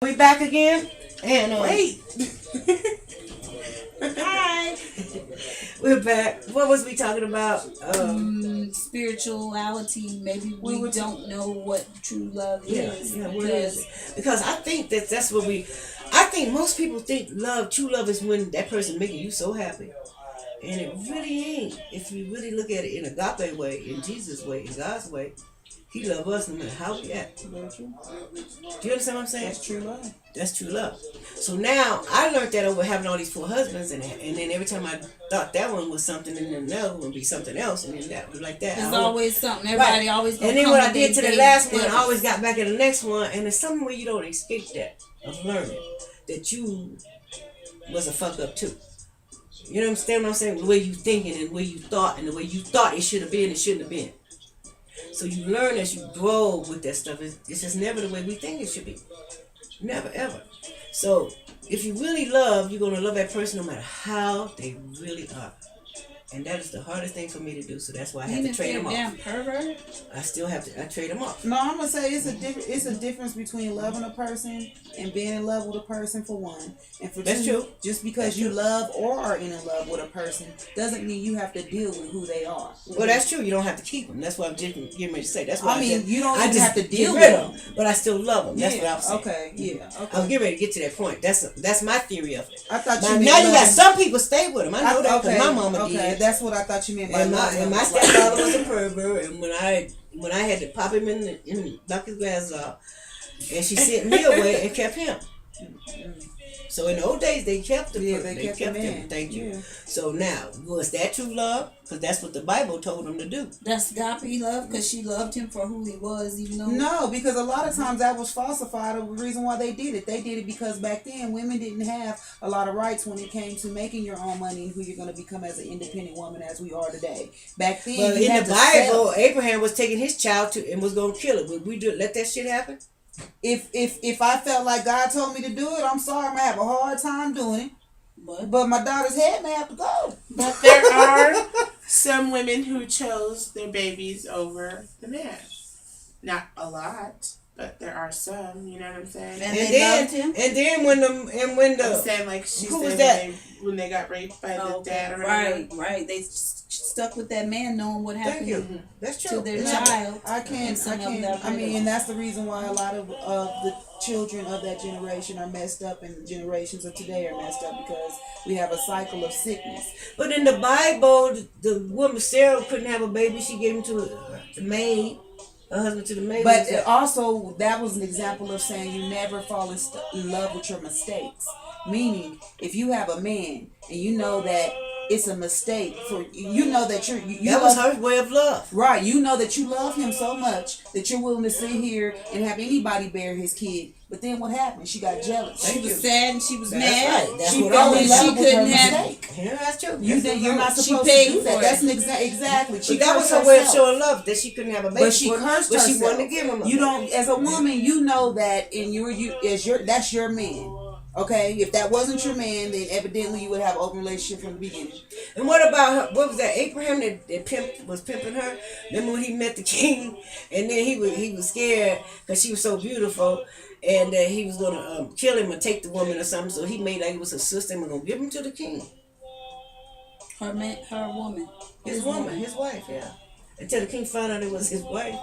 We back again, and Wait. hi, we're back. What was we talking about? Spirituality. Maybe we don't know what true love is. What is it? Because I think that's what we. I think most people think true love is when that person making you so happy, and it really ain't. If you really look at it in agape way, in Jesus' way, in God's way, He love us no matter how we act. Do you understand what I'm saying? That's true love. That's true love. So now I learned that over having all these 4 husbands, and then every time I thought that one was something, and then another one would be something else, and then that was like that. There's always something. Everybody always. And then what I did to the last one, I always got back in the next one, and it's something where you don't escape that of learning that you was a fuck up too. You understand what I'm saying? The way you thinking and the way you thought and the way you thought it should have been, it shouldn't have been. So you learn as you grow with that stuff. It's just never the way we think it should be. Never, ever. So if you really love, you're going to love that person no matter how they really are. And that is the hardest thing for me to do. So that's why I have to trade them off. Damn pervert. I still have to. I trade them off. No, I'm gonna say it's a difference between loving a person and being in love with a person for one, and for that's two. True. Just because you love or are in love with a person doesn't mean you have to deal with who they are. Well, that's true. You don't have to keep them. That's what I'm just getting ready to say. That's why you don't just have to deal with them, but I still love them. That's what I'm saying. Okay. Yeah. Okay. I'm getting ready to get to that point. That's my theory of it. I thought now you got some people stay with them. I know that because my mama did. Okay, that's what I thought you meant. And my stepfather was a pervert, and when I had to pop him in knock his glasses off, and she sent me away and kept him. So in the old days they kept him. Yeah, they kept him. Thank you. Yeah. So now was that true love? Because that's what the Bible told him to do. That's agape love because she loved him for who he was, even though. No, because a lot of times that was falsified. The reason why they did it, because back then women didn't have a lot of rights when it came to making your own money and who you're going to become as an independent woman, as we are today. Back then, well, in the Bible, Abraham was taking his child and was going to kill it. Would we let that shit happen? If I felt like God told me to do it, I'm sorry, I'm gonna have a hard time doing it. But my daughter's head may have to go. But there are some women who chose their babies over the man. Not a lot, but there are some. You know what I'm saying? And they loved him. And then when the I'm saying, like she who said was that? when they got raped by the dad or right. They stuck with that man, knowing what happened. Thank you. That's true. To their child. I can't. I mean, and that's the reason why a lot of the children of that generation are messed up, and generations of today are messed up because we have a cycle of sickness. But in the Bible, the woman Sarah couldn't have a baby. She gave him to the maid. Her husband to the maid. But also, that was an example of saying you never fall in love with your mistakes. Meaning, if you have a man and you know that it's a mistake for you know that that was her way of love, right? You know that you love him so much that you're willing to sit here and have anybody bear his kid. But then what happened? She got jealous. She was sad and she was mad. Right. That's she what fell in love she with her couldn't have. mistake. Yeah, that's true. You're not supposed to do that. it. That's exactly. But that was her way of showing love, that she couldn't have a baby. But she cursed herself. She wanted to give him a baby. Don't, as a woman, you know that in that's your man. Okay, if that wasn't your man, then evidently you would have an open relationship from the beginning. And what about her? What was that? Abraham that was pimping her. Remember when he met the king, and then he was scared because she was so beautiful, and he was gonna kill him or take the woman or something. So he made like it was a sister and was gonna give him to the king. Her woman. His woman, his wife, yeah. Until the king found out it was his wife,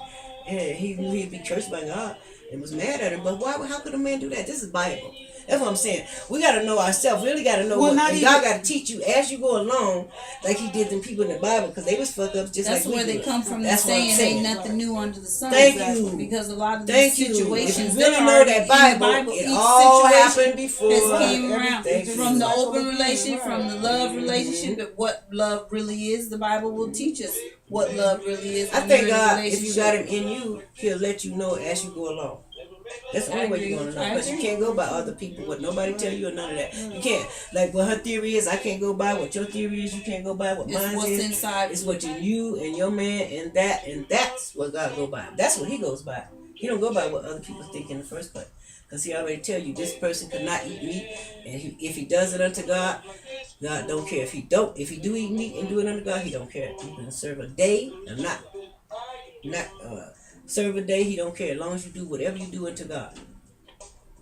and he knew he'd be cursed by God and was mad at her. But why? How could a man do that? This is Bible. That's what I'm saying. We got to know ourselves. We really got to know what God got to teach you as you go along, like He did them people in the Bible, because they was fucked up just that's like we where they did. come from. That's saying what I'm saying. Ain't nothing new under the sun. Thank you. Because a lot of these situations, if you really know that Bible, it all happened before. Has came around from the That's open relationship, from the love relationship, and what love really is. The Bible will teach us what love really is. I think God, if you got Him in you, He'll let you know as you go along. That's the only way you're going to know. Because you can't go by other people, what nobody tell you or none of that. You can't. Like what her theory is, I can't go by. What your theory is, you can't go by. What mine is. Inside. It's what you and your man and that's what God go by. That's what He goes by. He don't go by what other people think in the first place. Because He already tell you this person could not eat meat, and if he does it unto God, God don't care. If he do eat meat and do it unto God, He don't care. You can serve a day or not serve a day, He don't care. As long as you do whatever you do unto God.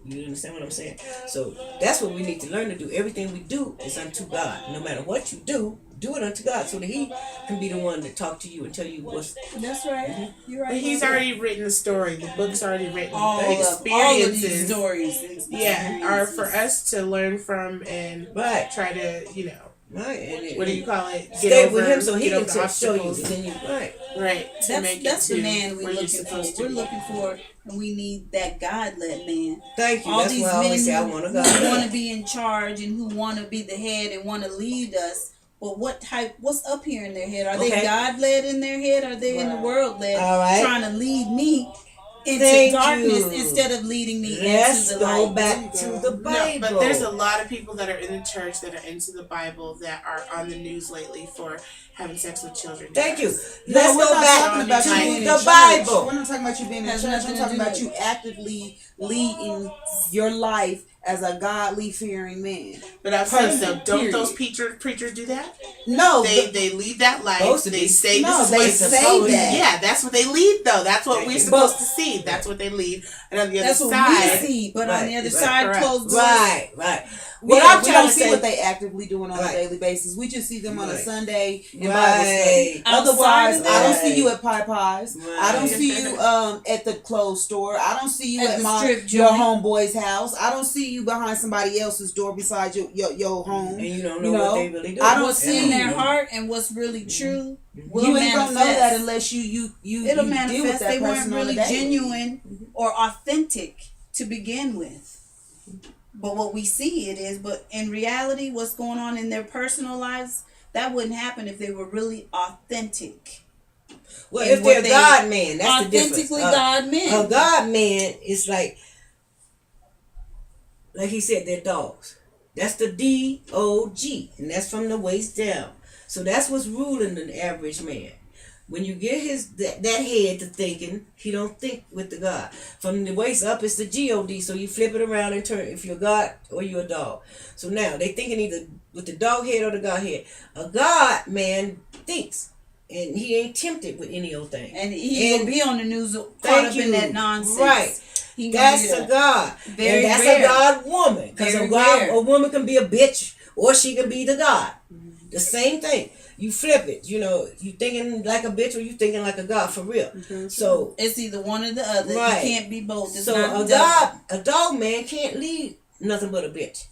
You understand what I'm saying? So that's what we need to learn to do. Everything we do is unto God. No matter what you do it unto God, so that He can be the one to talk to you and tell you what's. That's right. You're right. But He's already written the story. The book's already written. all The of experiences, these stories. yeah, are for us to learn from and Right. try to, Right. And what do you call it? stay with Him so He get can over show you. obstacles. And then you right. Right. To make That's it the to man where we're you're looking for. supposed to We're be. looking for, and we need that God-led man. Thank you. All That's these why I always say I men want a who God. want to be in charge and who want to be the head and want to lead us. But what's up here in their head? Are they Okay. God-led in their head? Are they in the world-led, All right. trying to lead me into Thank darkness you. instead of leading me Let's into the go light? back to the Bible. No, but there's a lot of people that are in the church that are into the Bible that are on the news lately for having sex with children. Thank you. No, Let's we're go not back talking about to you being in the church. Bible. We're not talking about you being in Has church. nothing We're to talking do about with- you actively leading your life as a godly fearing man. But I've said Person, so. Don't period. those preachers do that? No, They lead that life. Supposed to They be. say No, this is they what it's say supposed to be. that. Yeah, that's what they lead though. That's what Thank we're you. supposed to see. That's what they lead. And on the other That's what side, we see, but on Right, the other right, side, correct. closed doors. Right. we What don't, I'm we trying don't to see say. what they actively doing on Right. a daily basis. We just see them on a Right. Sunday in Right. Bible study. Outside Otherwise, of I don't that- see you at Pie Pies. I don't Right. see you at the clothes store. I don't see you At at the strip your joint. homeboy's house. I don't see you behind somebody else's door besides your home. And you don't know You know, what they really do. I don't What's see in their you. heart and what's really true will You ain't manifest. gonna know that unless you It'll deal with manifest. that They weren't person on really a daily. genuine or authentic to begin with. But what we see it is, but in reality, what's going on in their personal lives, that wouldn't happen if they were really authentic. Well, And if what they're they- God man, that's the difference. Authentically God men. A God man is like he said, they're dogs. That's the D-O-G, and that's from the waist down. So that's what's ruling the average man. When you get that head to thinking, he don't think with the God. From the waist up, it's the G-O-D, so you flip it around and turn if you're God or you're a dog. So now, they thinking either with the dog head or the God head. A God man thinks, and he ain't tempted with any old thing. And he'll be on the news caught Thank up in you. that nonsense. Right. He gonna That's be a there. God. Very and that's rare. a God woman. Because Very a God, rare. a woman can be a bitch or she can be the God. The same thing. You flip it. You thinking like a bitch or you thinking like a God for real. So It's either one or the other. Right. You can't be both. It's so not a dog man can't lead nothing but a bitch.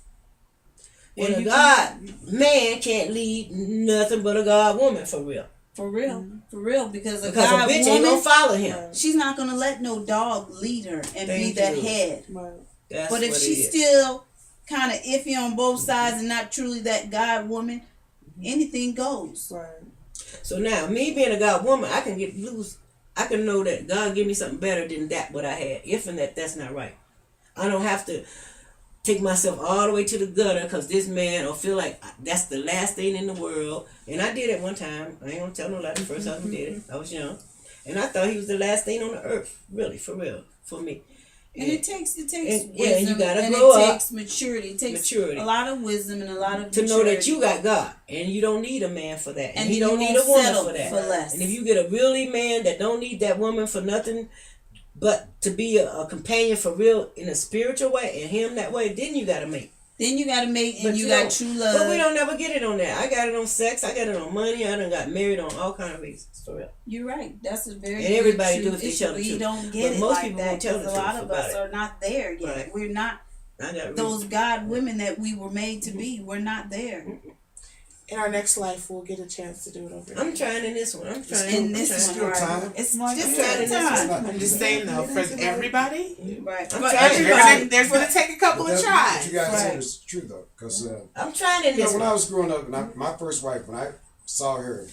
Well, And a you God man can't lead nothing but a God woman for real. For real. For real. Because a Because God a bitch ain't woman, gonna follow him. she's not going to let no dog lead her and be Thank that you. head. That's But if what it she's is. still kind of iffy on both sides and not truly that God woman, anything goes. So now, me being a God woman, I can get loose. I can know that God give me something better than that what I had. If and that's not right. I don't have to take myself all the way to the gutter because this man or feel like that's the last thing in the world. And I did it one time. I ain't gonna tell no lie. The first time I did it, I was young, and I thought he was the last thing on the earth. Really, for real, for me. And it takes and, wisdom, yeah, you gotta and grow it up. takes maturity. It takes Maturity. a lot of wisdom and a lot of To maturity. know that you got God and you don't need a man for that, And he you don't need won't a woman settle for that. for less. And if you get a really man that don't need that woman for nothing, but to be a companion for real in a spiritual way and him that way, then you gotta make. Then you got to make, and But you you got don't- true love. But we don't never get it on that. I got it on sex. I got it on money. I done got married on all kind of reasons for real. You're right. That's a very And good everybody truth do if they issue. tell the We truth. don't get But it most like people that won't tell because the a lot truth of about us it. are not there yet. Right. We're not I got those reasons. God women that we were made to be. We're not there. in our next life, we'll get a chance to do it over. I'm trying in this one. I'm trying. In I'm this trying. one, Still right? time. It's Like just that. at a time. I'm just saying though, for everybody, Right. I'm For trying. everybody. there's gonna take a couple of What tries. you guys Right. said is true though, because I'm trying in this when one. I was growing up, and my first wife, when I saw her,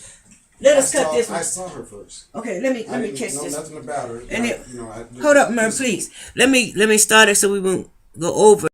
Let us cut this I one. saw her first. Okay, let me I didn't catch know this. nothing about her. And I- it- I Hold up, man, please. Let me start it so we won't go over.